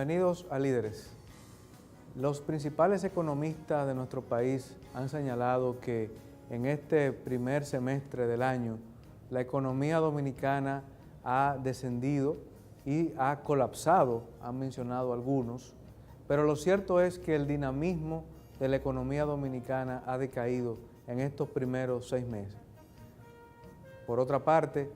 Bienvenidos a Líderes. Los principales economistas de nuestro país han señalado que en este primer semestre del año la economía dominicana ha descendido y ha colapsado, han mencionado algunos, pero lo cierto es que el dinamismo de la economía dominicana ha decaído en estos primeros 6 meses. Por otra parte,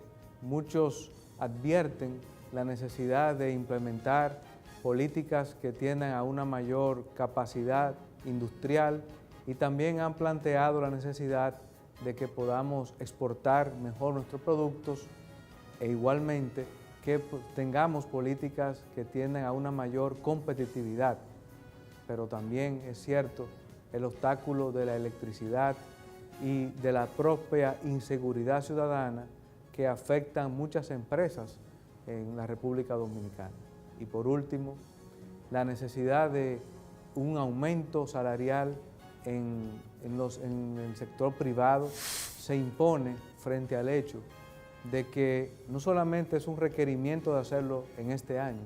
muchos advierten la necesidad de implementar políticas que tiendan a una mayor capacidad industrial y también han planteado la necesidad de que podamos exportar mejor nuestros productos e igualmente que tengamos políticas que tiendan a una mayor competitividad. Pero también es cierto el obstáculo de la electricidad y de la propia inseguridad ciudadana que afectan muchas empresas en la República Dominicana. Y por último, la necesidad de un aumento salarial en el sector privado se impone frente al hecho de que no solamente es un requerimiento de hacerlo en este año,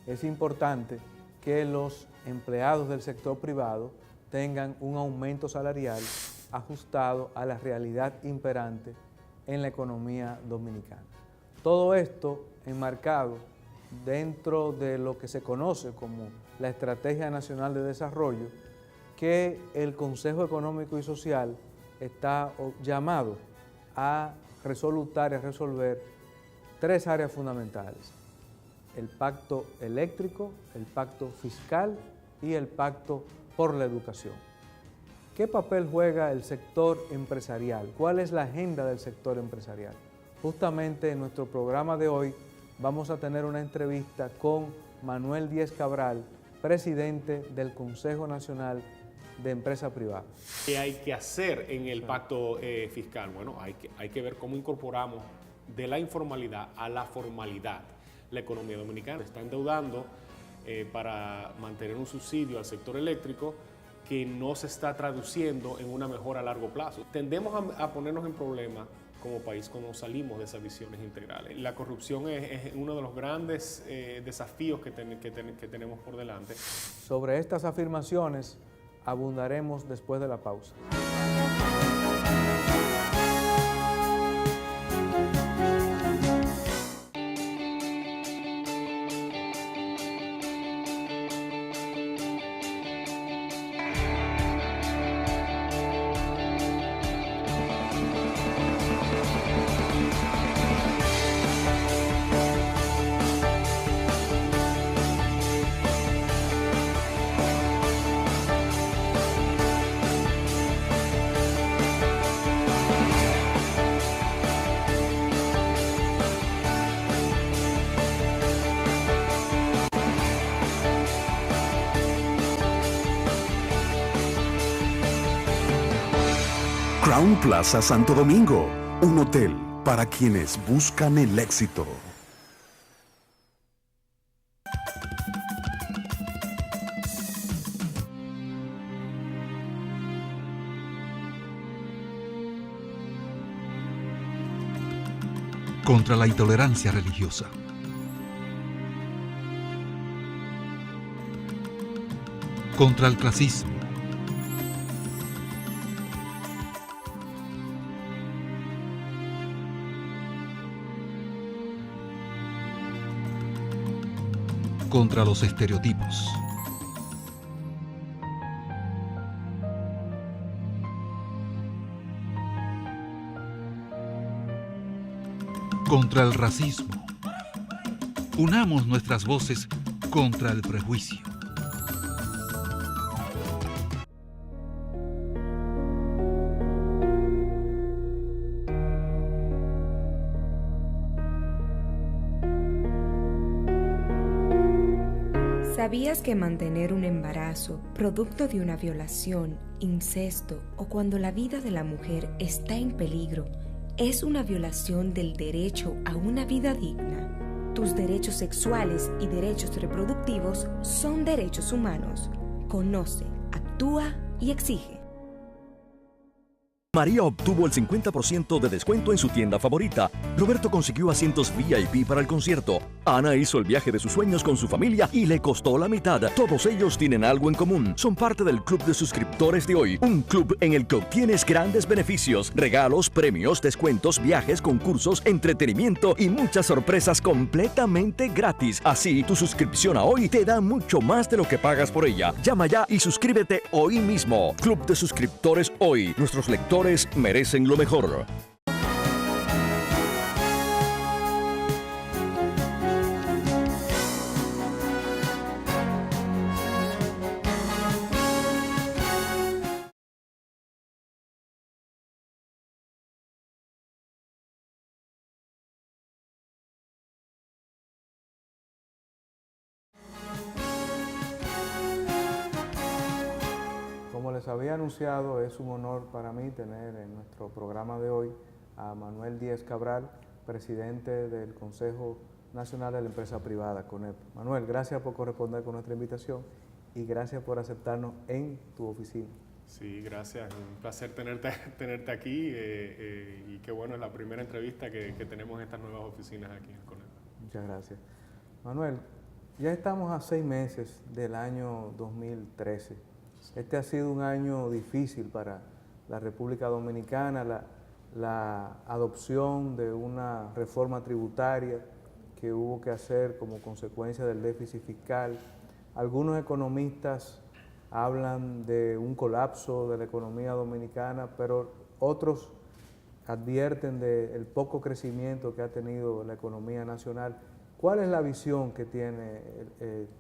es importante que los empleados del sector privado tengan un aumento salarial ajustado a la realidad imperante en la economía dominicana. Todo esto enmarcado dentro de lo que se conoce como la Estrategia Nacional de Desarrollo, que el Consejo Económico y Social está llamado a resolutar y a resolver 3 áreas fundamentales: el pacto eléctrico, el pacto fiscal y el pacto por la educación. ¿Qué papel juega el sector empresarial? ¿Cuál es la agenda del sector empresarial? Justamente en nuestro programa de hoy vamos a tener una entrevista con Manuel Díez Cabral, presidente del Consejo Nacional de Empresa Privada. ¿Qué hay que hacer en el pacto fiscal? Bueno, hay que ver cómo incorporamos de la informalidad a la formalidad. La economía dominicana está endeudando para mantener un subsidio al sector eléctrico que no se está traduciendo en una mejora a largo plazo. Tendemos a ponernos en problemas como país cuando salimos de esas visiones integrales. La corrupción es uno de los grandes desafíos que tenemos por delante. Sobre estas afirmaciones abundaremos después de la pausa. Crown Plaza Santo Domingo, un hotel para quienes buscan el éxito. Contra la intolerancia religiosa. Contra el clasismo. Contra los estereotipos. Contra el racismo. Unamos nuestras voces contra el prejuicio. ¿Sabías que mantener un embarazo producto de una violación, incesto o cuando la vida de la mujer está en peligro es una violación del derecho a una vida digna? Tus derechos sexuales y derechos reproductivos son derechos humanos. Conoce, actúa y exige. María obtuvo el 50% de descuento en su tienda favorita. Roberto consiguió asientos VIP para el concierto. Ana hizo el viaje de sus sueños con su familia y le costó la mitad. Todos ellos tienen algo en común. Son parte del club de suscriptores de hoy. Un club en el que obtienes grandes beneficios, regalos, premios, descuentos, viajes, concursos, entretenimiento y muchas sorpresas completamente gratis. Así, tu suscripción a hoy te da mucho más de lo que pagas por ella. Llama ya y suscríbete hoy mismo. Club de suscriptores hoy. Nuestros lectores merecen lo mejor. Como les había anunciado, es un honor para mí tener en nuestro programa de hoy a Manuel Díez Cabral, presidente del Consejo Nacional de la Empresa Privada, CONEP. Manuel, gracias por corresponder con nuestra invitación y gracias por aceptarnos en tu oficina. Sí, gracias. Un placer tenerte aquí y qué bueno, es la primera entrevista que tenemos en estas nuevas oficinas aquí en CONEP. Muchas gracias. Manuel, ya estamos a 6 meses del año 2013. Este ha sido un año difícil para la República Dominicana, la adopción de una reforma tributaria que hubo que hacer como consecuencia del déficit fiscal. Algunos economistas hablan de un colapso de la economía dominicana, pero otros advierten del poco crecimiento que ha tenido la economía nacional. ¿Cuál es la visión que tiene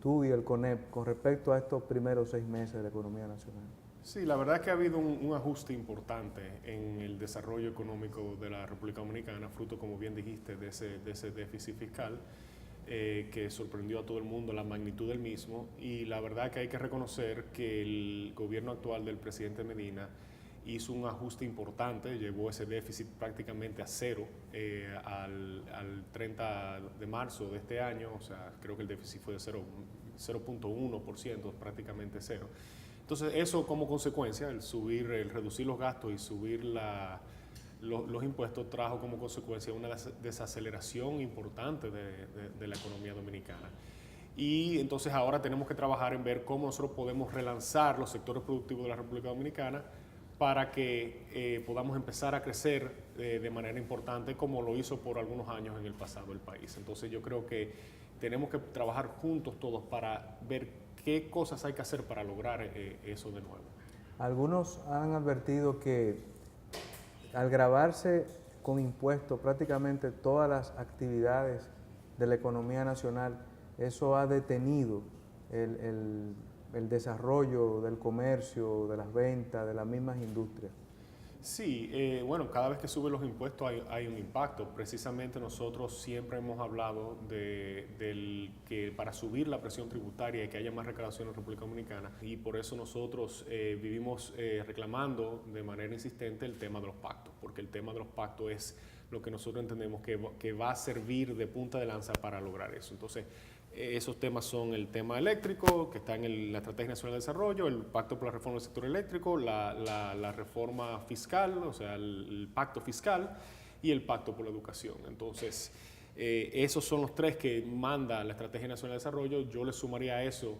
tú y el CONEP con respecto a estos primeros 6 meses de la economía nacional? Sí, la verdad es que ha habido un ajuste importante en el desarrollo económico de la República Dominicana, fruto, como bien dijiste, de ese déficit fiscal que sorprendió a todo el mundo la magnitud del mismo. Y la verdad es que hay que reconocer que el gobierno actual del presidente Medina hizo un ajuste importante, llevó ese déficit prácticamente a cero al 30 de marzo de este año, o sea, creo que el déficit fue de 0.1%, prácticamente cero. Entonces, eso como consecuencia, el reducir los gastos y subir los impuestos trajo como consecuencia una desaceleración importante de la economía dominicana. Y entonces ahora tenemos que trabajar en ver cómo nosotros podemos relanzar los sectores productivos de la República Dominicana para que podamos empezar a crecer de manera importante como lo hizo por algunos años en el pasado el país. Entonces yo creo que tenemos que trabajar juntos todos para ver qué cosas hay que hacer para lograr eso de nuevo. Algunos han advertido que al gravarse con impuestos prácticamente todas las actividades de la economía nacional, eso ha detenido el desarrollo del comercio, de las ventas, de las mismas industrias. Sí, bueno, cada vez que suben los impuestos hay un impacto. Precisamente nosotros siempre hemos hablado que para subir la presión tributaria y que haya más recaudación en la República Dominicana, y por eso nosotros vivimos reclamando de manera insistente el tema de los pactos, porque el tema de los pactos es lo que nosotros entendemos que va a servir de punta de lanza para lograr eso. Entonces, esos temas son el tema eléctrico, que está en la Estrategia Nacional de Desarrollo, el Pacto por la Reforma del Sector Eléctrico, la reforma fiscal, o sea, el pacto fiscal y el Pacto por la Educación. Entonces, esos son los 3 que manda la Estrategia Nacional de Desarrollo. Yo le sumaría a eso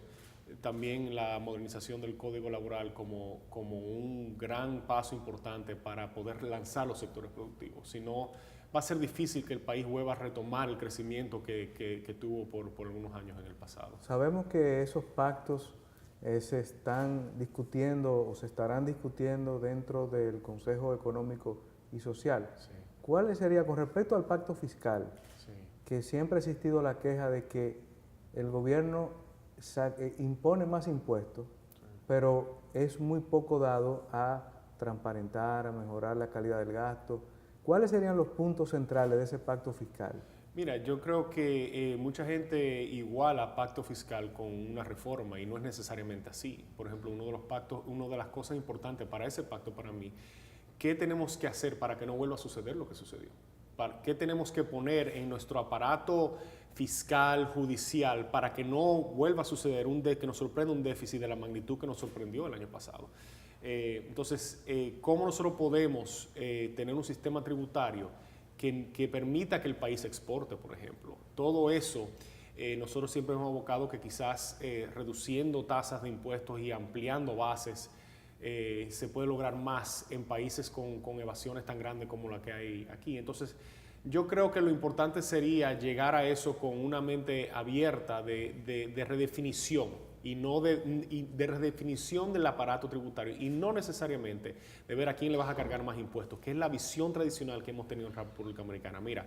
también la modernización del Código Laboral como un gran paso importante para poder lanzar los sectores productivos. Si no, va a ser difícil que el país vuelva a retomar el crecimiento que tuvo por algunos años en el pasado. Sabemos que esos pactos se están discutiendo o se estarán discutiendo dentro del Consejo Económico y Social. Sí. ¿Cuál sería, con respecto al pacto fiscal, Sí. que siempre ha existido la queja de que el gobierno impone más impuestos, pero es muy poco dado a transparentar, a mejorar la calidad del gasto? ¿Cuáles serían los puntos centrales de ese pacto fiscal? Mira, yo creo que mucha gente iguala pacto fiscal con una reforma y no es necesariamente así. Por ejemplo, una de las cosas importantes para ese pacto para mí, ¿qué tenemos que hacer para que no vuelva a suceder lo que sucedió? ¿Qué tenemos que poner en nuestro aparato fiscal, judicial, para que no vuelva a suceder que nos sorprenda un déficit de la magnitud que nos sorprendió el año pasado? Entonces, ¿cómo nosotros podemos tener un sistema tributario que permita que el país exporte, por ejemplo? Todo eso, nosotros siempre hemos abocado que quizás reduciendo tasas de impuestos y ampliando bases, se puede lograr más en países con evasiones tan grandes como la que hay aquí. Entonces, yo creo que lo importante sería llegar a eso con una mente abierta de redefinición y no de redefinición del aparato tributario y no necesariamente de ver a quién le vas a cargar más impuestos, que es la visión tradicional que hemos tenido en la República Dominicana. Mira,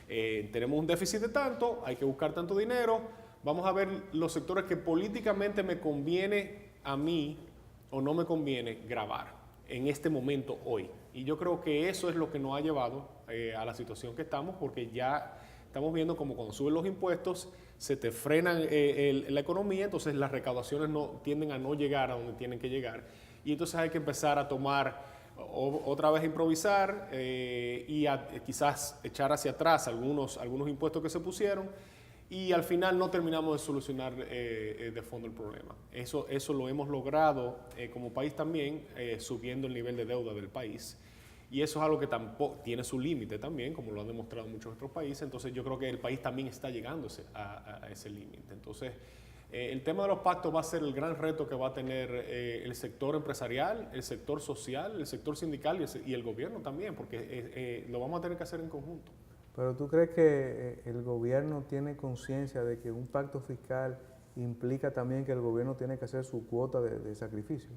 tenemos un déficit de tanto, hay que buscar tanto dinero, vamos a ver los sectores que políticamente me conviene a mí o no me conviene gravar en este momento hoy. Y yo creo que eso es lo que nos ha llevado a la situación que estamos, porque ya estamos viendo como cuando suben los impuestos se te frenan la economía, entonces las recaudaciones tienden a no llegar a donde tienen que llegar. Y entonces hay que empezar a tomar, otra vez a improvisar y quizás echar hacia atrás algunos impuestos que se pusieron, y al final no terminamos de solucionar de fondo el problema. Eso lo hemos logrado como país también, subiendo el nivel de deuda del país. Y eso es algo que tampoco tiene su límite también, como lo han demostrado muchos otros países. Entonces yo creo que el país también está llegando a ese límite. Entonces el tema de los pactos va a ser el gran reto que va a tener el sector empresarial, el sector social, el sector sindical y el gobierno también, porque lo vamos a tener que hacer en conjunto. Pero ¿tú crees que el gobierno tiene conciencia de que un pacto fiscal implica también que el gobierno tiene que hacer su cuota de sacrificio?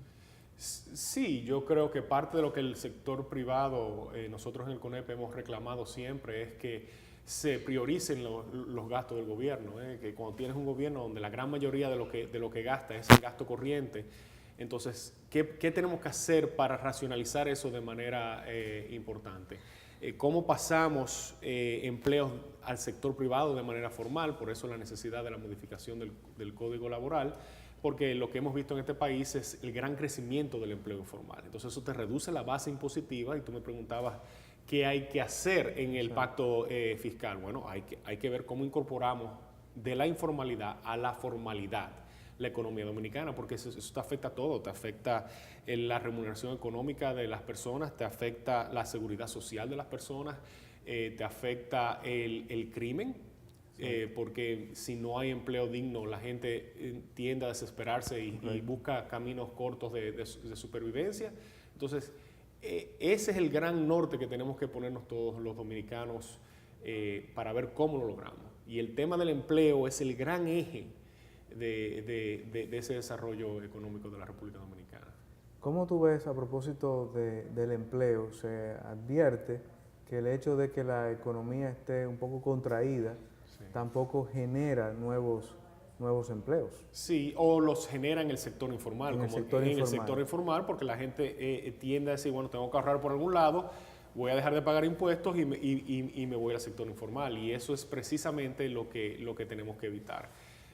Sí, yo creo que parte de lo que el sector privado, nosotros en el CONEP hemos reclamado siempre, es que se prioricen los gastos del gobierno, que cuando tienes un gobierno donde la gran mayoría de lo que gasta es el gasto corriente, entonces, ¿qué tenemos que hacer para racionalizar eso de manera importante? ¿Cómo pasamos empleos al sector privado de manera formal? Por eso la necesidad de la modificación del Código Laboral, porque lo que hemos visto en este país es el gran crecimiento del empleo informal. Entonces eso te reduce la base impositiva y tú me preguntabas qué hay que hacer en el pacto fiscal. Bueno, hay que ver cómo incorporamos de la informalidad a la formalidad la economía dominicana, porque eso te afecta a todo, te afecta la remuneración económica de las personas, te afecta la seguridad social de las personas, te afecta el crimen. Porque si no hay empleo digno, la gente tiende a desesperarse y busca caminos cortos de supervivencia. Entonces, ese es el gran norte que tenemos que ponernos todos los dominicanos para ver cómo lo logramos. Y el tema del empleo es el gran eje de ese desarrollo económico de la República Dominicana. ¿Cómo tú ves, a propósito del empleo, se advierte que el hecho de que la economía esté un poco contraída tampoco genera nuevos empleos? Sí, o los genera en el sector informal. El sector informal, porque la gente tiende a decir, bueno, tengo que ahorrar por algún lado, voy a dejar de pagar impuestos y me voy al sector informal. Y eso es precisamente lo que tenemos que evitar.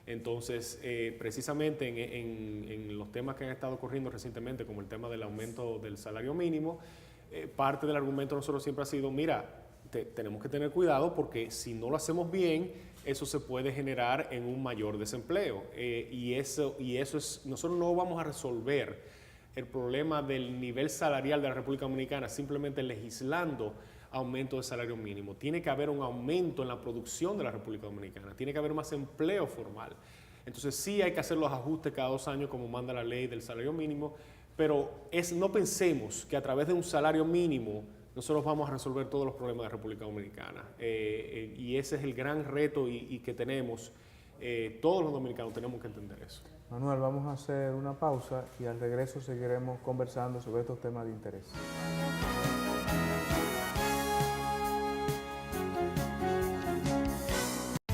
Entonces, precisamente en los temas que han estado ocurriendo recientemente, como el tema del aumento del salario mínimo, parte del argumento de nosotros siempre ha sido, mira, tenemos que tener cuidado porque si no lo hacemos bien, eso se puede generar en un mayor desempleo. Y eso es, nosotros no vamos a resolver el problema del nivel salarial de la República Dominicana simplemente legislando aumento de salario mínimo. Tiene que haber un aumento en la producción de la República Dominicana, tiene que haber más empleo formal. Entonces sí hay que hacer los ajustes cada 2 años como manda la ley del salario mínimo, pero no pensemos que a través de un salario mínimo nosotros vamos a resolver todos los problemas de la República Dominicana. Y ese es el gran reto y que tenemos, todos los dominicanos tenemos que entender eso. Manuel, vamos a hacer una pausa y al regreso seguiremos conversando sobre estos temas de interés.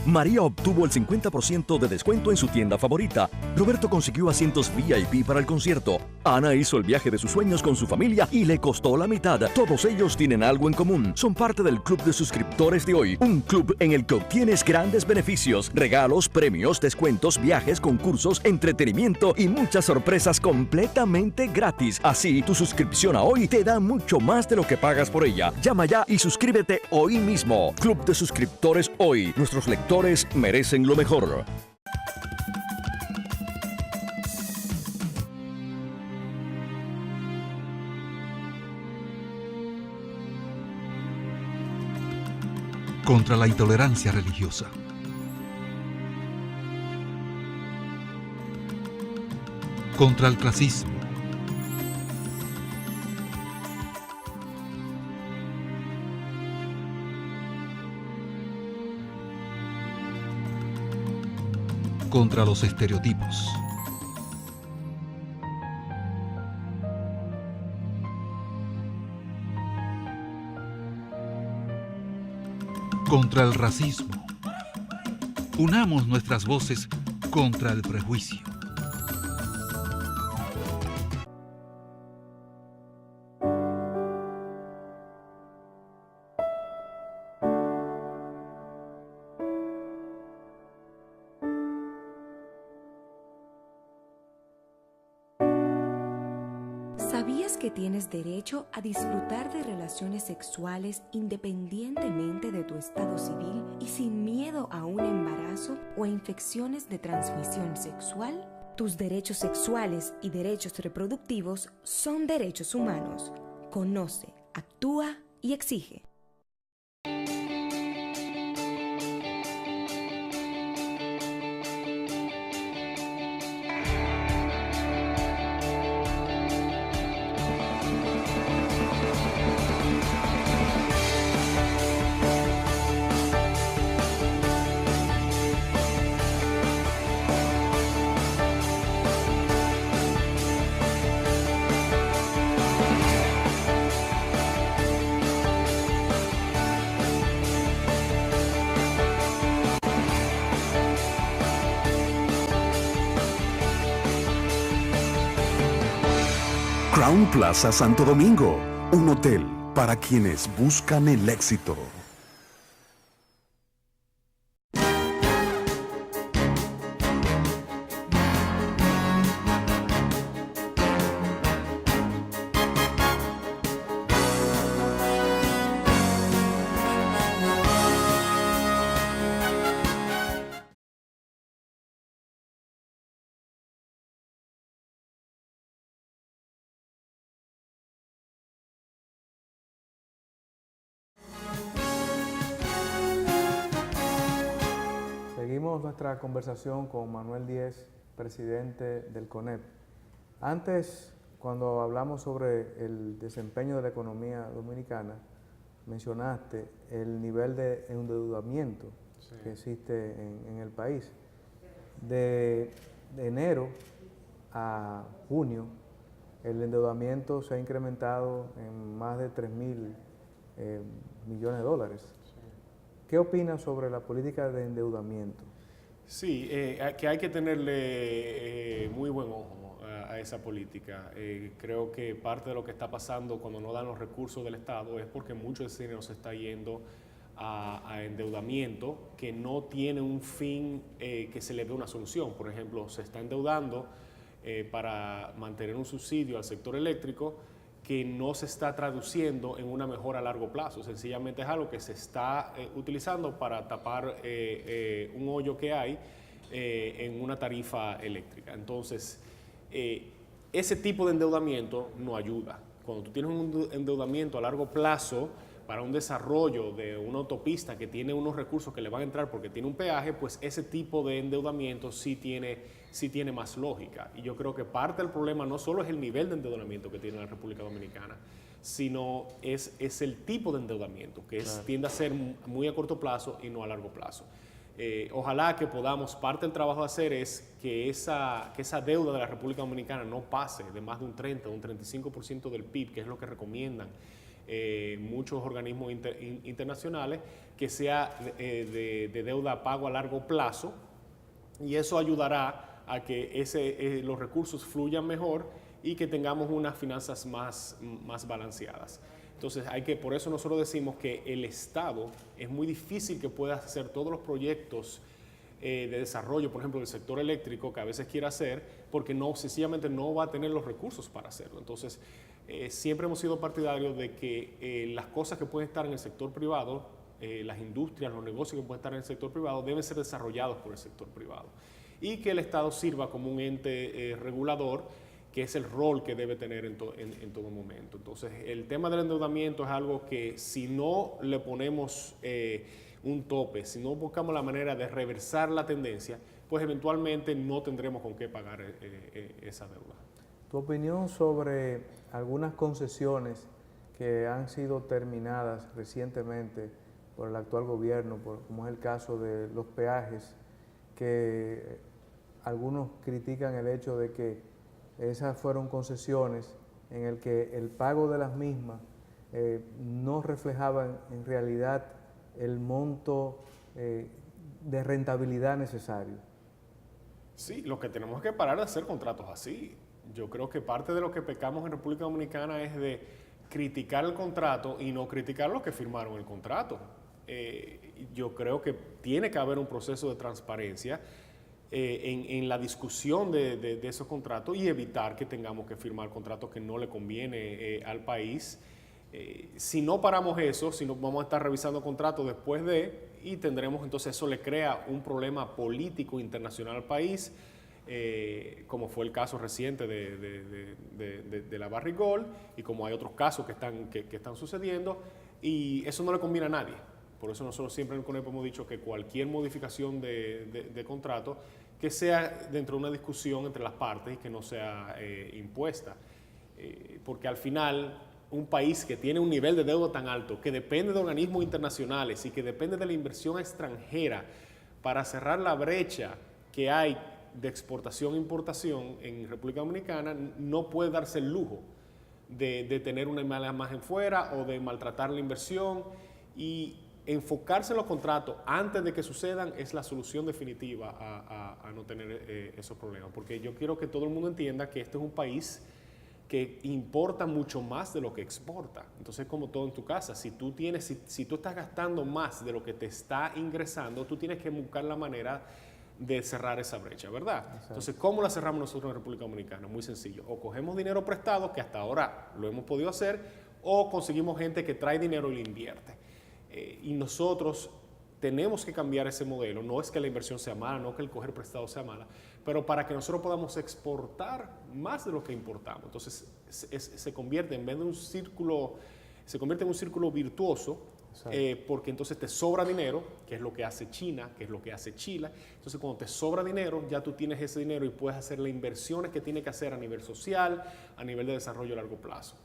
María obtuvo el 50% de descuento en su tienda favorita. Roberto consiguió asientos VIP para el concierto. Ana hizo el viaje de sus sueños con su familia y le costó la mitad. Todos ellos tienen algo en común. Son parte del club de suscriptores de hoy. Un club en el que obtienes grandes beneficios, regalos, premios, descuentos, viajes, concursos, entretenimiento y muchas sorpresas completamente gratis. Así, tu suscripción a hoy te da mucho más de lo que pagas por ella. Llama ya y suscríbete hoy mismo. Club de suscriptores hoy. Nuestros lectores merecen lo mejor. contra la intolerancia religiosa. Contra el clasismo. Contra los estereotipos. Contra el racismo. Unamos nuestras voces contra el prejuicio. ¿Sabías que tienes derecho a disfrutar de relaciones sexuales independientemente de tu estado civil y sin miedo a un embarazo o a infecciones de transmisión sexual? Tus derechos sexuales y derechos reproductivos son derechos humanos. Conoce, actúa y exige. Crown Plaza Santo Domingo, un hotel para quienes buscan el éxito. Seguimos nuestra conversación con Manuel Díez, presidente del CONEP. Antes, cuando hablamos sobre el desempeño de la economía dominicana, mencionaste el nivel de endeudamiento que existe en el país. De enero a junio, el endeudamiento se ha incrementado en más de 3.000 millones de dólares. ¿Qué opinas sobre la política de endeudamiento? Sí, que hay que tenerle muy buen ojo a esa política. Creo que parte de lo que está pasando cuando no dan los recursos del Estado es porque mucho de ese dinero se está yendo a endeudamiento que no tiene un fin que se le dé una solución. Por ejemplo, se está endeudando para mantener un subsidio al sector eléctrico que no se está traduciendo en una mejora a largo plazo. Sencillamente es algo que se está utilizando para tapar un hoyo que hay en una tarifa eléctrica. Entonces, ese tipo de endeudamiento no ayuda. Cuando tú tienes un endeudamiento a largo plazo para un desarrollo de una autopista que tiene unos recursos que le van a entrar porque tiene un peaje, pues ese tipo de endeudamiento sí tiene más lógica. Y yo creo que parte del problema no solo es el nivel de endeudamiento que tiene la República Dominicana, sino es el tipo de endeudamiento, que tiende a ser muy a corto plazo y no a largo plazo. Ojalá que podamos, parte del trabajo a hacer es que esa deuda de la República Dominicana no pase de más de un 30 o un 35% del PIB, que es lo que recomiendan muchos organismos internacionales, que sea de deuda a pago a largo plazo, y eso ayudará a que los recursos fluyan mejor y que tengamos unas finanzas más balanceadas. Entonces, por eso nosotros decimos que el Estado es muy difícil que pueda hacer todos los proyectos de desarrollo, por ejemplo, del sector eléctrico, que a veces quiere hacer, porque sencillamente no va a tener los recursos para hacerlo. Entonces, siempre hemos sido partidarios de que las cosas que pueden estar en el sector privado, las industrias, los negocios que pueden estar en el sector privado, deben ser desarrollados por el sector privado. Y que el Estado sirva como un ente regulador, que es el rol que debe tener en todo momento. Entonces, el tema del endeudamiento es algo que si no le ponemos un tope, si no buscamos la manera de reversar la tendencia, pues eventualmente no tendremos con qué pagar esa deuda. Tu opinión sobre algunas concesiones que han sido terminadas recientemente por el actual gobierno, como es el caso de los peajes, que algunos critican el hecho de que esas fueron concesiones en el que el pago de las mismas no reflejaban en realidad el monto de rentabilidad necesario. Sí, lo que tenemos que parar de hacer contratos así. Yo creo que parte de lo que pecamos en República Dominicana es de criticar el contrato y no criticar los que firmaron el contrato. Yo creo que tiene que haber un proceso de transparencia en la discusión de esos contratos y evitar que tengamos que firmar contratos que no le conviene al país. Si no paramos eso, si no vamos a estar revisando contratos después y tendremos, entonces eso le crea un problema político internacional al país, como fue el caso reciente de la Barrick-Gold y como hay otros casos que están sucediendo, y eso no le conviene a nadie. Por eso nosotros siempre en el CONEP hemos dicho que cualquier modificación de contrato que sea dentro de una discusión entre las partes y que no sea impuesta. Porque al final un país que tiene un nivel de deuda tan alto, que depende de organismos internacionales y que depende de la inversión extranjera para cerrar la brecha que hay de exportación e importación en República Dominicana, no puede darse el lujo de tener una imagen fuera o de maltratar la inversión, y enfocarse en los contratos antes de que sucedan es la solución definitiva a no tener esos problemas, porque yo quiero que todo el mundo entienda que este es un país que importa mucho más de lo que exporta. Entonces, como todo en tu casa, si tú estás gastando más de lo que te está ingresando, tú tienes que buscar la manera de cerrar esa brecha, ¿verdad? Exacto. Entonces, ¿cómo la cerramos nosotros en República Dominicana? Muy sencillo. O cogemos dinero prestado, que hasta ahora lo hemos podido hacer, o conseguimos gente que trae dinero y lo invierte. Y nosotros tenemos que cambiar ese modelo. No es que la inversión sea mala, no que el coger prestado sea mala, pero para que nosotros podamos exportar más de lo que importamos. Entonces se convierte en un círculo virtuoso, porque entonces te sobra dinero, que es lo que hace China, que es lo que hace Chile. Entonces cuando te sobra dinero, ya tú tienes ese dinero y puedes hacer las inversiones que tienes que hacer a nivel social, a nivel de desarrollo a largo plazo.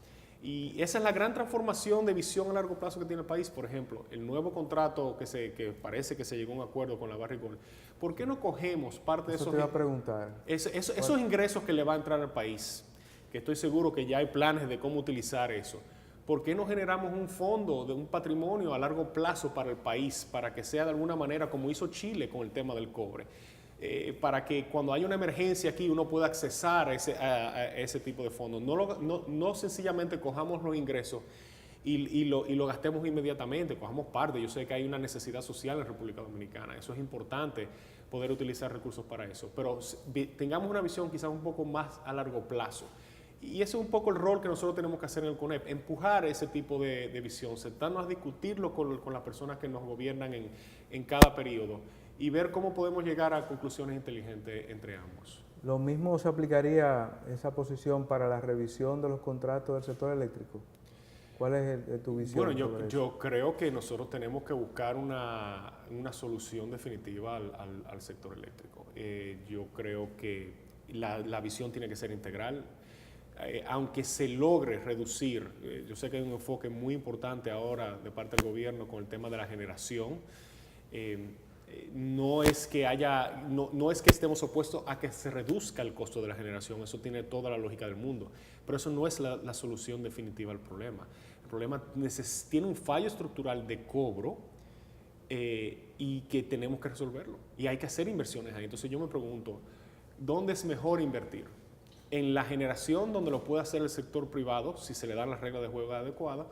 Y esa es la gran transformación de visión a largo plazo que tiene el país. Por ejemplo, el nuevo contrato que parece que se llegó a un acuerdo con la Barrick-Gold. ¿Por qué no cogemos parte de esos, te iba a preguntar. Esos ingresos que le va a entrar al país, que estoy seguro que ya hay planes de cómo utilizar eso? ¿Por qué no generamos un fondo de un patrimonio a largo plazo para el país, para que sea de alguna manera como hizo Chile con el tema del cobre? Para que cuando haya una emergencia aquí uno pueda accesar a ese tipo de fondos. No sencillamente cojamos los ingresos y lo gastemos inmediatamente, cojamos parte. Yo sé que hay una necesidad social en República Dominicana, eso es importante, poder utilizar recursos para eso, pero tengamos una visión quizás un poco más a largo plazo. Y ese es un poco el rol que nosotros tenemos que hacer en el CONEP, empujar ese tipo de visión, sentarnos a discutirlo con las personas que nos gobiernan en cada periodo y ver cómo podemos llegar a conclusiones inteligentes entre ambos. ¿Lo mismo se aplicaría esa posición para la revisión de los contratos del sector eléctrico? ¿Cuál es tu visión? Bueno, yo creo que nosotros tenemos que buscar una solución definitiva al sector eléctrico. Yo creo que la visión tiene que ser integral. Aunque se logre reducir, yo sé que hay un enfoque muy importante ahora de parte del gobierno con el tema de la generación. No es que estemos opuestos a que se reduzca el costo de la generación, eso tiene toda la lógica del mundo, pero eso no es la solución definitiva al problema. El problema tiene un fallo estructural de cobro y que tenemos que resolverlo. Y hay que hacer inversiones ahí. Entonces yo me pregunto, ¿dónde es mejor invertir? ¿En la generación, donde lo puede hacer el sector privado, si se le dan las reglas de juego adecuadas,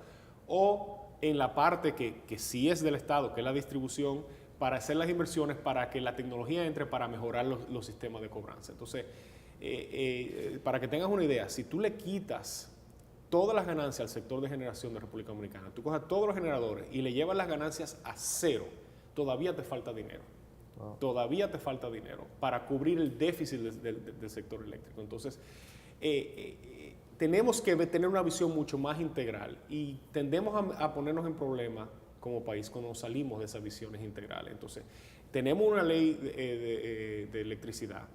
o en la parte que sí es del Estado, que es la distribución, para hacer las inversiones, para que la tecnología entre para mejorar los sistemas de cobranza? Entonces, para que tengas una idea, si tú le quitas todas las ganancias al sector de generación de República Dominicana, tú coges a todos los generadores y le llevas las ganancias a cero, todavía te falta dinero. Wow. Todavía te falta dinero para cubrir el déficit del sector eléctrico. Entonces, tenemos que tener una visión mucho más integral y tendemos a ponernos en problemas como país cuando salimos de esas visiones integrales. Entonces, tenemos una ley de electricidad,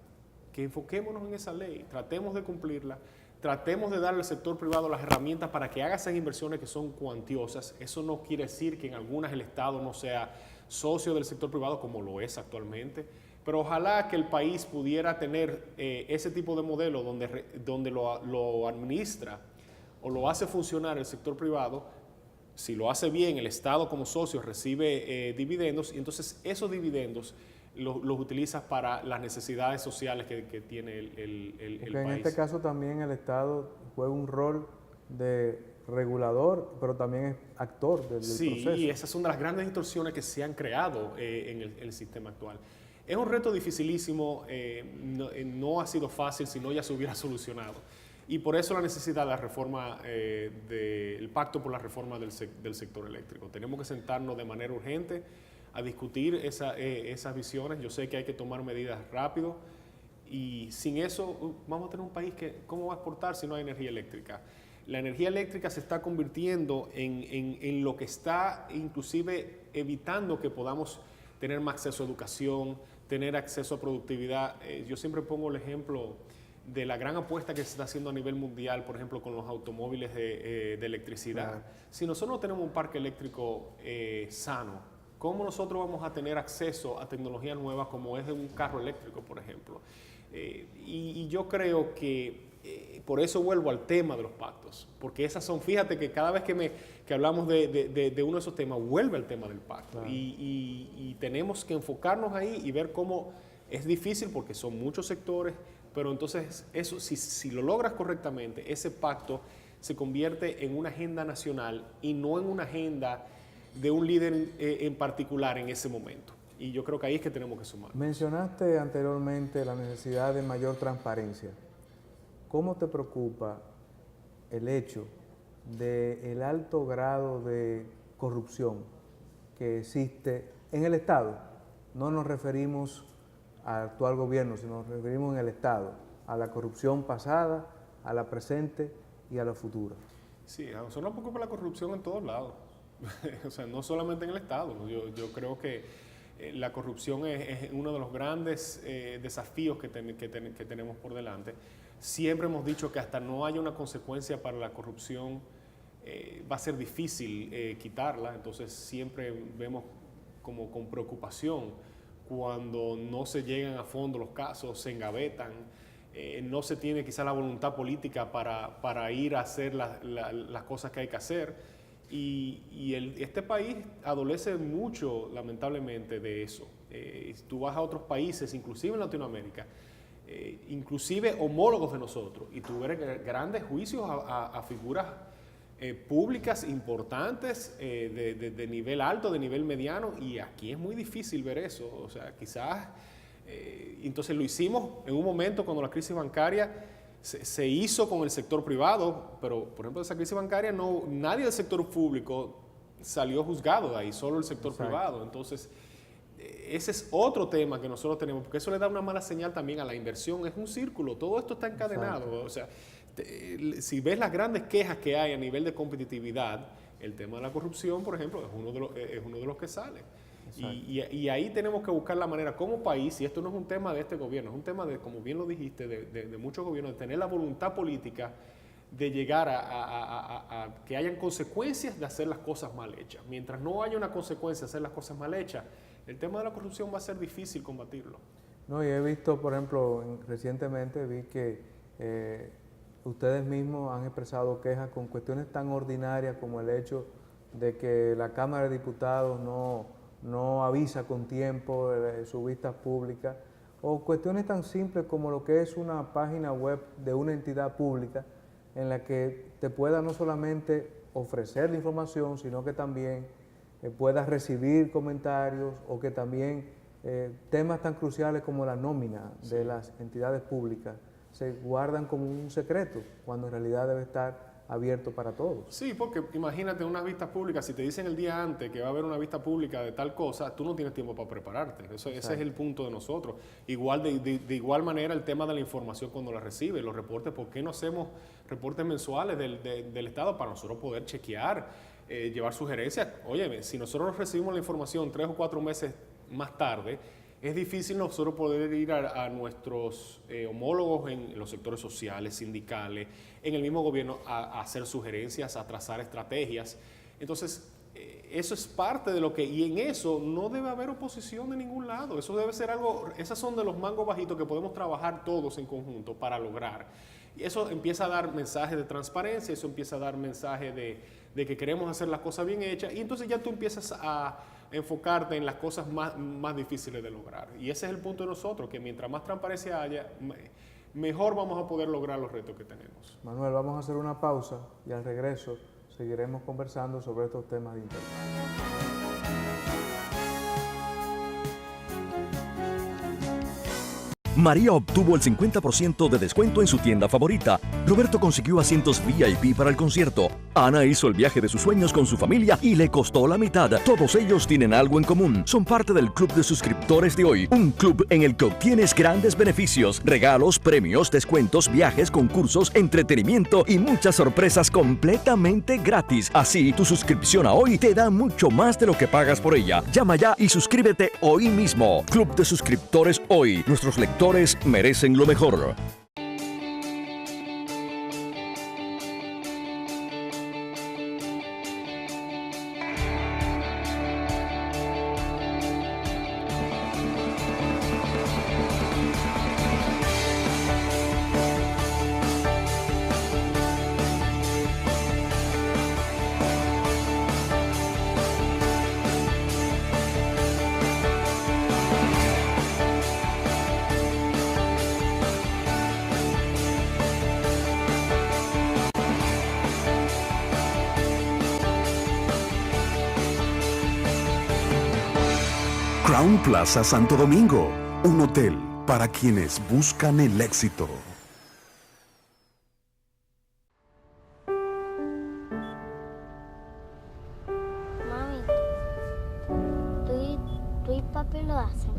que enfoquémonos en esa ley, tratemos de cumplirla, tratemos de darle al sector privado las herramientas para que haga esas inversiones que son cuantiosas. Eso no quiere decir que en algunas el Estado no sea socio del sector privado como lo es actualmente, pero ojalá que el país pudiera tener ese tipo de modelo donde lo administra o lo hace funcionar el sector privado. Si lo hace bien, el Estado como socio recibe dividendos y entonces esos dividendos los utilizas para las necesidades sociales que tiene el Porque país. en este caso también el Estado juega un rol de regulador, pero también es actor del proceso. Sí, y esas son de las grandes distorsiones que se han creado en el sistema actual. Es un reto dificilísimo, no ha sido fácil, si no ya se hubiera solucionado. Y por eso la necesidad de la reforma, del pacto por la reforma del sector eléctrico. Tenemos que sentarnos de manera urgente a discutir esas visiones. Yo sé que hay que tomar medidas rápido y sin eso vamos a tener un país que, ¿cómo va a exportar si no hay energía eléctrica? La energía eléctrica se está convirtiendo en lo que está inclusive evitando que podamos tener más acceso a educación, tener acceso a productividad. Yo siempre pongo el ejemplo de la gran apuesta que se está haciendo a nivel mundial, por ejemplo, con los automóviles de electricidad. Claro. Si nosotros no tenemos un parque eléctrico sano, ¿cómo nosotros vamos a tener acceso a tecnologías nuevas como es de un carro eléctrico, por ejemplo? Y yo creo que por eso vuelvo al tema de los pactos, porque esas son, fíjate que cada vez que hablamos de uno de esos temas, vuelve al tema del pacto. Claro. Y tenemos que enfocarnos ahí y ver cómo es difícil porque son muchos sectores, pero entonces eso, si lo logras correctamente, ese pacto se convierte en una agenda nacional y no en una agenda de un líder en particular en ese momento. Y yo creo que ahí es que tenemos que sumar. Mencionaste anteriormente la necesidad de mayor transparencia. ¿Cómo te preocupa el hecho del alto grado de corrupción que existe en el Estado? No nos referimos al actual gobierno, sino nos referimos en el Estado, a la corrupción pasada, a la presente y a la futura. Sí, a nosotros nos preocupa la corrupción en todos lados. O sea, no solamente en el Estado. Yo creo que la corrupción es uno de los grandes desafíos que tenemos por delante. Siempre hemos dicho que hasta no haya una consecuencia para la corrupción, va a ser difícil quitarla. Entonces siempre vemos como con preocupación cuando no se llegan a fondo los casos, se engavetan, no se tiene quizá la voluntad política para ir a hacer las cosas que hay que hacer. Este país adolece mucho, lamentablemente, de eso. Tú vas a otros países, inclusive en Latinoamérica, inclusive homólogos de nosotros, y tú ves grandes juicios a figuras públicas importantes de nivel alto, de nivel mediano, y aquí es muy difícil ver eso. O sea, quizás, entonces lo hicimos en un momento cuando la crisis bancaria se hizo con el sector privado, pero por ejemplo esa crisis bancaria nadie del sector público salió juzgado de ahí, solo el sector Exacto. privado. Entonces ese es otro tema que nosotros tenemos, porque eso le da una mala señal también a la inversión. Es un círculo, todo esto está encadenado. Exacto. O sea, si ves las grandes quejas que hay a nivel de competitividad, el tema de la corrupción, por ejemplo, es uno de los que sale. Y ahí tenemos que buscar la manera como país, y esto no es un tema de este gobierno, es un tema de, como bien lo dijiste, de muchos gobiernos, de tener la voluntad política de llegar a que hayan consecuencias de hacer las cosas mal hechas. Mientras no haya una consecuencia de hacer las cosas mal hechas, el tema de la corrupción va a ser difícil combatirlo. No, y he visto, por ejemplo, recientemente vi que ustedes mismos han expresado quejas con cuestiones tan ordinarias como el hecho de que la Cámara de Diputados no avisa con tiempo sus vistas públicas, o cuestiones tan simples como lo que es una página web de una entidad pública en la que te pueda no solamente ofrecer la información, sino que también puedas recibir comentarios, o que también temas tan cruciales como la nómina de las entidades públicas se guardan como un secreto, cuando en realidad debe estar abierto para todos. Sí, porque imagínate unas vistas públicas, si te dicen el día antes que va a haber una vista pública de tal cosa, tú no tienes tiempo para prepararte. Ese es el punto de nosotros. Igual de igual manera el tema de la información cuando la recibe, los reportes. ¿Por qué no hacemos reportes mensuales del Estado para nosotros poder chequear llevar sugerencias. Óyeme, si nosotros recibimos la información 3 o 4 meses más tarde, es difícil nosotros poder ir a nuestros homólogos en los sectores sociales, sindicales, en el mismo gobierno, a hacer sugerencias, a trazar estrategias. Entonces, eso es parte de lo que, y en eso no debe haber oposición de ningún lado. Eso debe ser algo, esos son de los mangos bajitos que podemos trabajar todos en conjunto para lograr. Y eso empieza a dar mensajes de transparencia, eso empieza a dar mensajes de que queremos hacer las cosas bien hechas, y entonces ya tú empiezas a enfocarte en las cosas más difíciles de lograr. Y ese es el punto de nosotros, que mientras más transparencia haya, mejor vamos a poder lograr los retos que tenemos. Manuel, vamos a hacer una pausa y al regreso seguiremos conversando sobre estos temas de interés. María obtuvo el 50% de descuento en su tienda favorita. Roberto consiguió asientos VIP para el concierto. Ana hizo el viaje de sus sueños con su familia y le costó la mitad. Todos ellos tienen algo en común. Son parte del club de suscriptores de hoy. Un club en el que obtienes grandes beneficios, regalos, premios, descuentos, viajes, concursos, entretenimiento y muchas sorpresas completamente gratis. Así, tu suscripción a hoy te da mucho más de lo que pagas por ella. Llama ya y suscríbete hoy mismo. Club de suscriptores hoy. Nuestros lectores merecen lo mejor. Crown Plaza Santo Domingo, un hotel para quienes buscan el éxito. Mami, tú y papi lo hacen.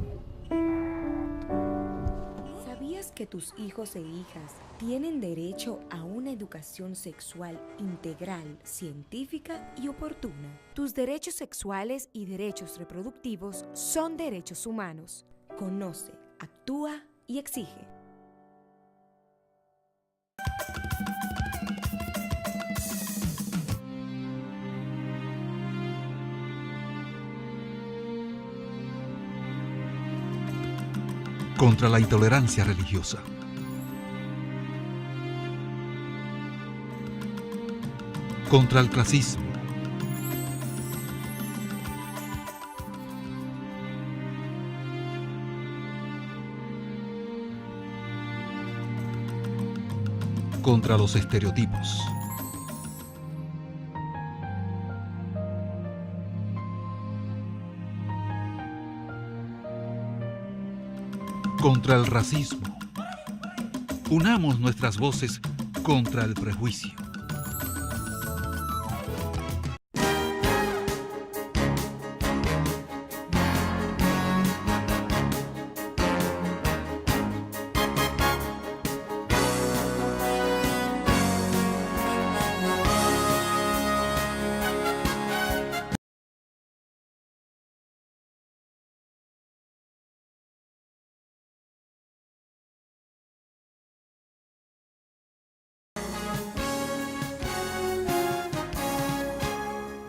¿Sabías que tus hijos e hijas tienen derecho a una educación sexual integral, científica y oportuna? Tus derechos sexuales y derechos reproductivos son derechos humanos. Conoce, actúa y exige. Contra la intolerancia religiosa. Contra el clasismo. Contra los estereotipos. Contra el racismo. Unamos nuestras voces contra el prejuicio.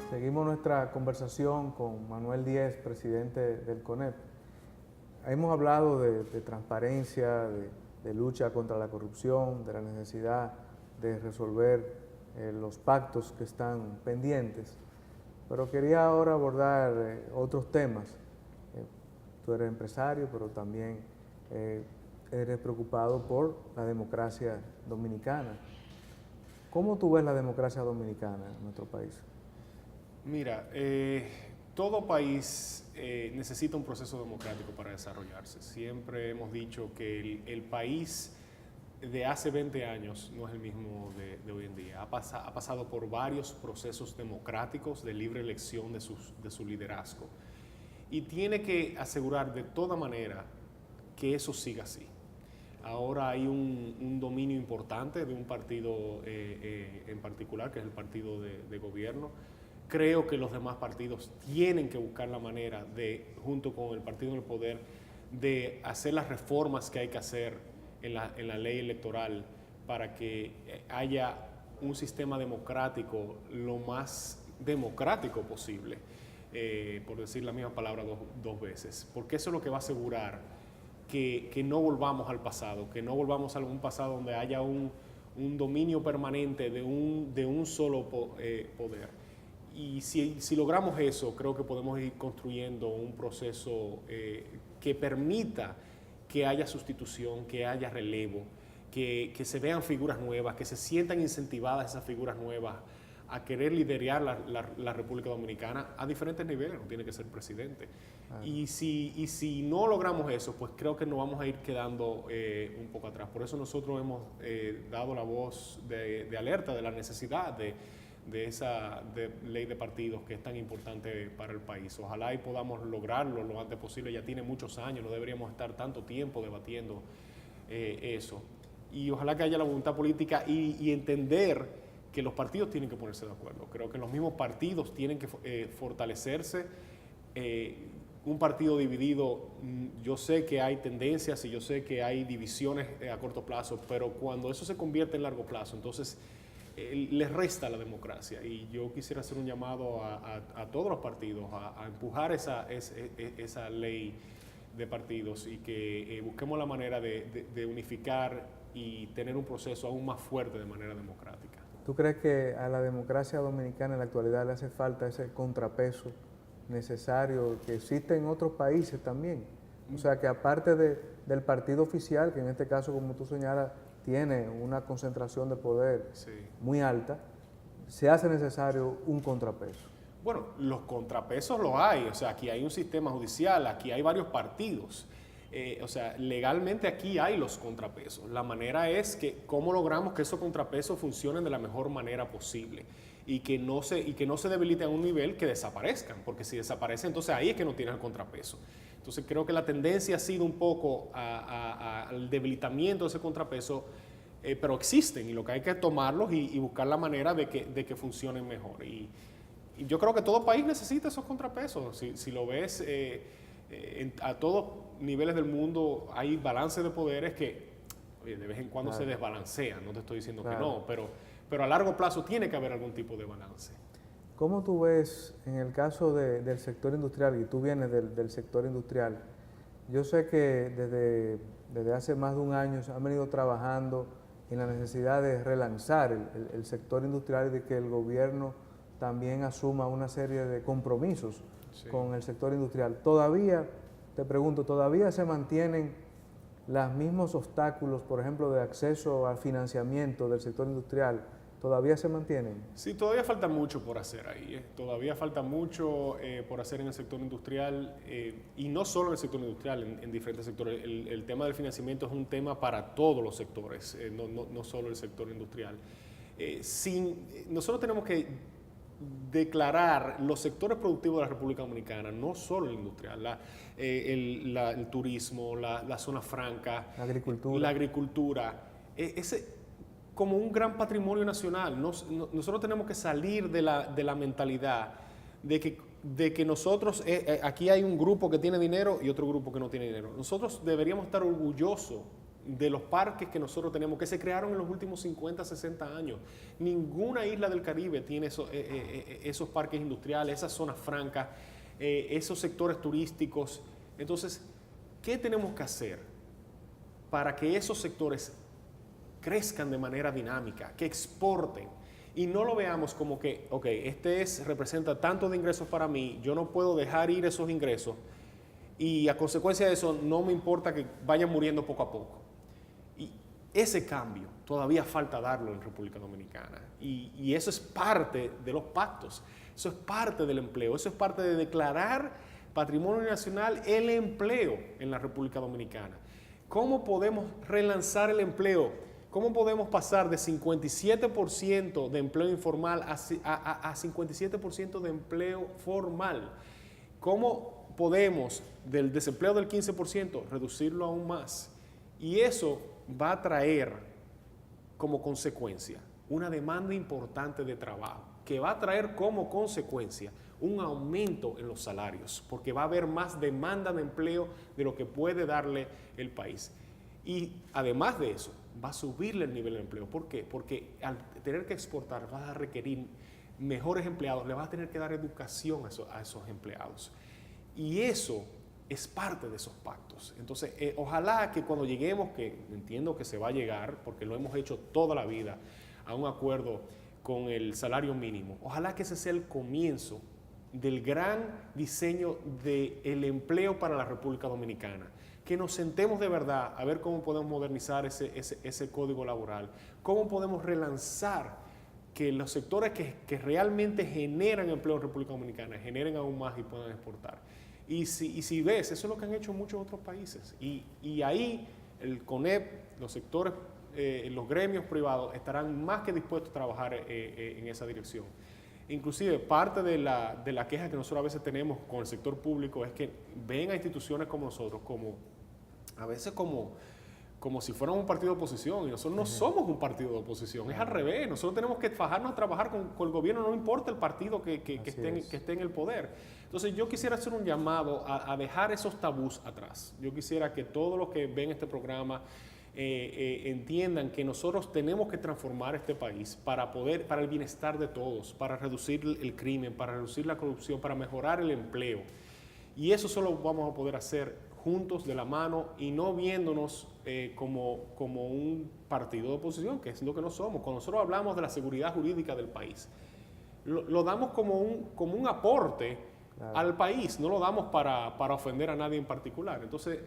Seguimos nuestra conversación con Manuel Díez, presidente del CONEP. Hemos hablado de transparencia, de lucha contra la corrupción, de la necesidad de resolver los pactos que están pendientes, pero quería ahora abordar otros temas. Tú eres empresario, pero también eres preocupado por la democracia dominicana. ¿Cómo tú ves la democracia dominicana en nuestro país? Mira, todo país necesita un proceso democrático para desarrollarse. Siempre hemos dicho que el país de hace 20 años no es el mismo de hoy en día. Ha pasado por varios procesos democráticos de libre elección de su liderazgo. Y tiene que asegurar de toda manera que eso siga así. Ahora hay un dominio importante de un partido en particular, que es el partido de gobierno, creo que los demás partidos tienen que buscar la manera de, junto con el partido en el poder, de hacer las reformas que hay que hacer en la ley electoral para que haya un sistema democrático lo más democrático posible, por decir la misma palabra dos veces, porque eso es lo que va a asegurar que no volvamos al pasado, que no volvamos a algún pasado donde haya un dominio permanente de un solo poder. Y si logramos eso, creo que podemos ir construyendo un proceso que permita que haya sustitución, que haya relevo, que se vean figuras nuevas, que se sientan incentivadas esas figuras nuevas a querer liderar la República Dominicana a diferentes niveles, no tiene que ser presidente. Y si no logramos eso, pues creo que nos vamos a ir quedando un poco atrás. Por eso nosotros hemos dado la voz de alerta de la necesidad de esa ley de partidos que es tan importante para el país. Ojalá y podamos lograrlo lo antes posible. Ya tiene muchos años, no deberíamos estar tanto tiempo debatiendo eso. Y ojalá que haya la voluntad política y entender que los partidos tienen que ponerse de acuerdo. Creo que los mismos partidos tienen que fortalecerse. Un partido dividido, yo sé que hay tendencias y yo sé que hay divisiones a corto plazo, pero cuando eso se convierte en largo plazo, entonces les resta la democracia. Y yo quisiera hacer un llamado a todos los partidos a empujar esa ley de partidos y que busquemos la manera de unificar y tener un proceso aún más fuerte de manera democrática. ¿Tú crees que a la democracia dominicana en la actualidad le hace falta ese contrapeso necesario que existe en otros países también? O sea, que aparte del partido oficial, que en este caso, como tú señalas, tiene una concentración de poder muy alta, se hace necesario un contrapeso. Bueno, los contrapesos los hay, o sea, aquí hay un sistema judicial, aquí hay varios partidos. O sea, legalmente aquí hay los contrapesos. La manera es que cómo logramos que esos contrapesos funcionen de la mejor manera posible y que no se debiliten a un nivel que desaparezcan, porque si desaparecen, entonces ahí es que no tienen el contrapeso. Entonces creo que la tendencia ha sido un poco al debilitamiento de ese contrapeso, pero existen y lo que hay que es tomarlos y buscar la manera de que funcionen mejor. Y yo creo que todo país necesita esos contrapesos. Si lo ves, a todos niveles del mundo hay balance de poderes que de vez en cuando se desbalancean, no te estoy diciendo que no, pero a largo plazo tiene que haber algún tipo de balance. ¿Cómo tú ves en el caso del sector industrial, y tú vienes del sector industrial? Yo sé que desde hace más de un año han venido trabajando en la necesidad de relanzar el sector industrial y de que el gobierno también asuma una serie de compromisos con el sector industrial. Todavía, te pregunto, ¿todavía se mantienen los mismos obstáculos, por ejemplo, de acceso al financiamiento del sector industrial? ¿Todavía se mantienen? Sí, todavía falta mucho por hacer ahí. Todavía falta mucho por hacer en el sector industrial y no solo en el sector industrial, en diferentes sectores. El tema del financiamiento es un tema para todos los sectores, no solo el sector industrial. Nosotros tenemos que declarar los sectores productivos de la República Dominicana, no solo el industrial, el turismo, la zona franca, la agricultura, como un gran patrimonio nacional. Nosotros tenemos que salir de la mentalidad de que nosotros, aquí hay un grupo que tiene dinero y otro grupo que no tiene dinero. Nosotros deberíamos estar orgullosos de los parques que nosotros tenemos, que se crearon en los últimos 50, 60 años. Ninguna isla del Caribe tiene esos parques industriales, esas zonas francas, esos sectores turísticos. Entonces, ¿qué tenemos que hacer para que esos sectores crezcan de manera dinámica, que exporten? Y no lo veamos como que, ok, representa tanto de ingresos para mí, yo no puedo dejar ir esos ingresos y a consecuencia de eso no me importa que vayan muriendo poco a poco. Y ese cambio todavía falta darlo en República Dominicana. Y eso es parte de los pactos, eso es parte del empleo, eso es parte de declarar patrimonio nacional el empleo en la República Dominicana. ¿Cómo podemos relanzar el empleo? ¿Cómo podemos pasar de 57% de empleo informal a 57% de empleo formal? ¿Cómo podemos del desempleo del 15% reducirlo aún más? Y eso va a traer como consecuencia una demanda importante de trabajo que va a traer como consecuencia un aumento en los salarios, porque va a haber más demanda de empleo de lo que puede darle el país. Y además de eso, va a subirle el nivel de empleo. ¿Por qué? Porque al tener que exportar vas a requerir mejores empleados, le vas a tener que dar educación a esos empleados. Y eso es parte de esos pactos. Entonces, ojalá que cuando lleguemos, que entiendo que se va a llegar, porque lo hemos hecho toda la vida, a un acuerdo con el salario mínimo, ojalá que ese sea el comienzo del gran diseño del empleo para la República Dominicana. Que nos sentemos de verdad a ver cómo podemos modernizar ese código laboral, cómo podemos relanzar que los sectores que realmente generan empleo en República Dominicana generen aún más y puedan exportar. Y si ves, eso es lo que han hecho muchos otros países. Y ahí el CONEP, los sectores, los gremios privados estarán más que dispuestos a trabajar en esa dirección. Inclusive parte de la queja que nosotros a veces tenemos con el sector público es que ven a instituciones como nosotros a veces como si fuéramos un partido de oposición, y nosotros no somos un partido de oposición, es al revés. Nosotros tenemos que fajarnos a trabajar con el gobierno, no importa el partido que esté en el poder. Entonces yo quisiera hacer un llamado a dejar esos tabús atrás. Yo quisiera que todos los que ven este programa entiendan que nosotros tenemos que transformar este país para el bienestar de todos, para reducir el crimen, para reducir la corrupción, para mejorar el empleo. Y eso solo vamos a poder hacer juntos, de la mano, y no viéndonos como un partido de oposición, que es lo que no somos. Cuando nosotros hablamos de la seguridad jurídica del país, lo damos como un aporte al país, no lo damos para ofender a nadie en particular. Entonces,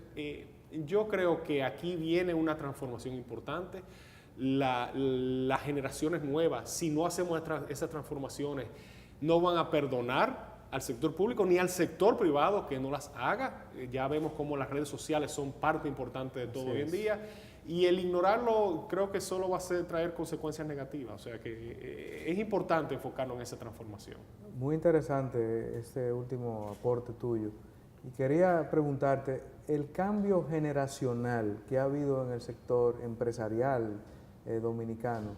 yo creo que aquí viene una transformación importante. Las generaciones nuevas, si no hacemos esas transformaciones, no van a perdonar al sector público ni al sector privado que no las haga. Ya vemos cómo las redes sociales son parte importante de todo hoy en día, y el ignorarlo creo que solo va a traer consecuencias negativas. O sea que es importante enfocarnos en esa transformación. Muy interesante este último aporte tuyo. Y quería preguntarte, el cambio generacional que ha habido en el sector empresarial dominicano,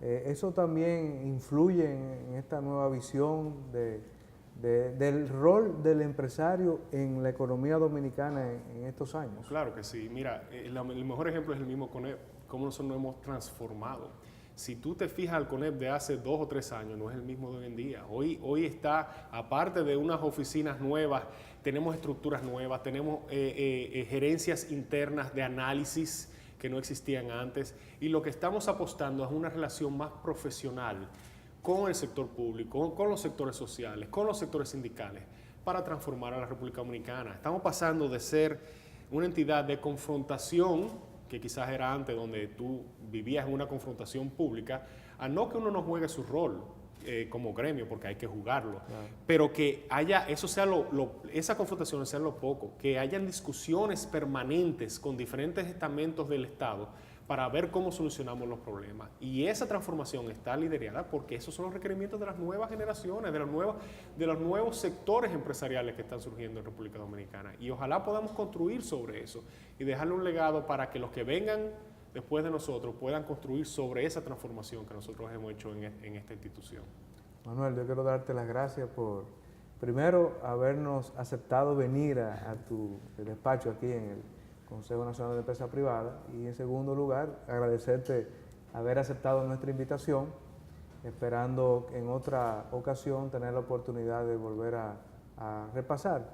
¿eso también influye en esta nueva visión del rol del empresario en la economía dominicana en estos años? Claro que sí. Mira, el mejor ejemplo es el mismo CONEP, cómo nosotros nos hemos transformado. Si tú te fijas, el CONEP de hace 2 o 3 años no es el mismo de hoy en día. Hoy está, aparte de unas oficinas nuevas, tenemos estructuras nuevas, tenemos gerencias internas de análisis que no existían antes, y lo que estamos apostando es una relación más profesional con el sector público, con los sectores sociales, con los sectores sindicales, para transformar a la República Dominicana. Estamos pasando de ser una entidad de confrontación, que quizás era antes, donde tú vivías en una confrontación pública, a no que uno no juegue su rol como gremio, porque hay que jugarlo, pero que haya, esa confrontación sea lo poco, que hayan discusiones permanentes con diferentes estamentos del Estado para ver cómo solucionamos los problemas. Y esa transformación está liderada porque esos son los requerimientos de las nuevas generaciones, de los nuevos sectores empresariales que están surgiendo en República Dominicana. Y ojalá podamos construir sobre eso y dejarle un legado para que los que vengan después de nosotros puedan construir sobre esa transformación que nosotros hemos hecho en esta institución. Manuel, yo quiero darte las gracias por, primero, habernos aceptado venir a tu despacho aquí en el Consejo Nacional de Empresa Privada, y en segundo lugar, agradecerte haber aceptado nuestra invitación, esperando en otra ocasión tener la oportunidad de volver a repasar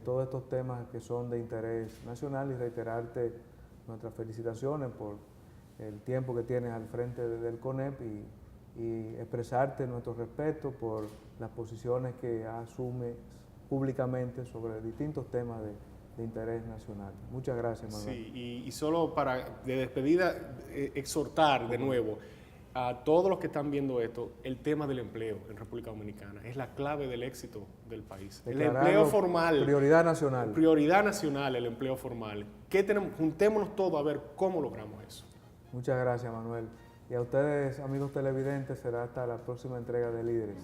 todos estos temas que son de interés nacional, y reiterarte nuestras felicitaciones por el tiempo que tienes al frente del CONEP, y expresarte nuestro respeto por las posiciones que asumes públicamente sobre distintos temas de interés nacional. Muchas gracias, Manuel. Sí, y solo de despedida, exhortar de nuevo a todos los que están viendo esto, el tema del empleo en República Dominicana es la clave del éxito del país. El empleo formal. Prioridad nacional. Prioridad nacional, el empleo formal. Juntémonos todos a ver cómo logramos eso. Muchas gracias, Manuel. Y a ustedes, amigos televidentes, será hasta la próxima entrega de Líderes.